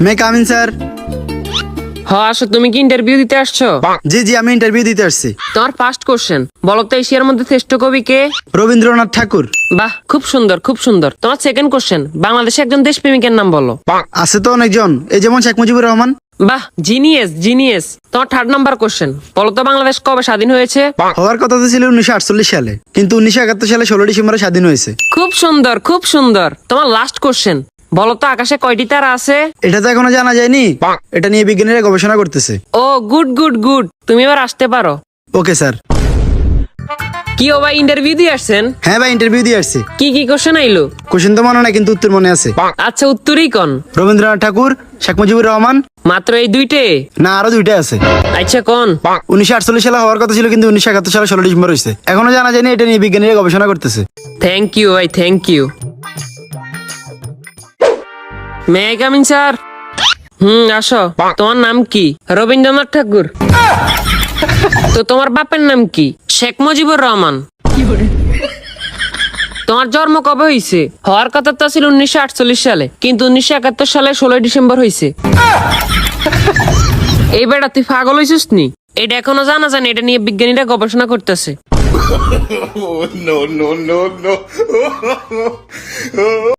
মে come in sir. হ্যাঁ আসো, তুমি কি ইন্টারভিউ দিতে আসছো? জি জি, আমি ইন্টারভিউ দিতে আসছি। তোমার ফার্স্ট কোশ্চেন, বলো তো এশিয়ার মধ্যে শ্রেষ্ঠ কবি কে? রবীন্দ্রনাথ ঠাকুর। বাহ, খুব সুন্দর খুব সুন্দর। তোমার সেকেন্ড কোশ্চেন, বাংলাদেশে একজন দেশপ্রেমিকের নাম বলো। আছে তো অনেকজন, এই যেমন শেখ মুজিবুর রহমান। বাহ, জিনিয়াস জিনিয়াস। তোমার থার্ড নাম্বার কোশ্চেন, বলো তো বাংলাদেশ কবে স্বাধীন হয়েছে? হওয়ার কথা তো ছিল 1948 সালে, কিন্তু 1971 সালে 16 ডিসেম্বরে স্বাধীন হয়েছে। খুব সুন্দর খুব সুন্দর। তোমার লাস্ট কোশ্চেন, বলো তো আকাশে কয়টি তারা আছে? এটা তো এখনো জানা যায়নি, এটা নিয়ে বিজ্ঞানীরা গবেষণা করতেছে। ও গুড গুড গুড, তুমি এবার আসতে পারো। Okay sir. কি ও ভাই, ইন্টারভিউ দিয়ে আসছেন? হ্যাঁ ভাই, ইন্টারভিউ দিয়ে আসছি। কি কি কোশ্চেন আইলো? কোশ্চেন তো মনে নাই, কিন্তু উত্তর মনে আছে। আচ্ছা, উত্তরই কোন? রবীন্দ্রনাথ ঠাকুর, শেখ মুজিবুর রহমান। মাত্র এই দুইটে? না, আরো দুইটা আছে। আচ্ছা কোন? 1948 সালে হওয়ার কথা ছিল, কিন্তু 1971 সালে 16 ডিসেম্বর হয়েছে। এখনো জানা যায়নি, এটা নিয়ে বিজ্ঞানীরা গবেষণা করতেছে। থ্যাংক ইউ ভাই, thank you. May I come in sir? আসো। তোমার নাম কি? রবীন্দ্রনাথ ঠাকুর। তো তোমার বাপের নাম কি? শেখ মুজিবুর রহমান। তোমার জন্ম কবে হয়েছে? হওয়ার কথা তো ছিল 1948 সালে, কিন্তু 1971 সালে 16 ডিসেম্বর হয়েছে। এই বেটা, তুই পাগল হয়েছিস নি? এটা এখনো জানা জানি, এটা নিয়ে বিজ্ঞানীরা গবেষণা করতেছে। no, no, no, no.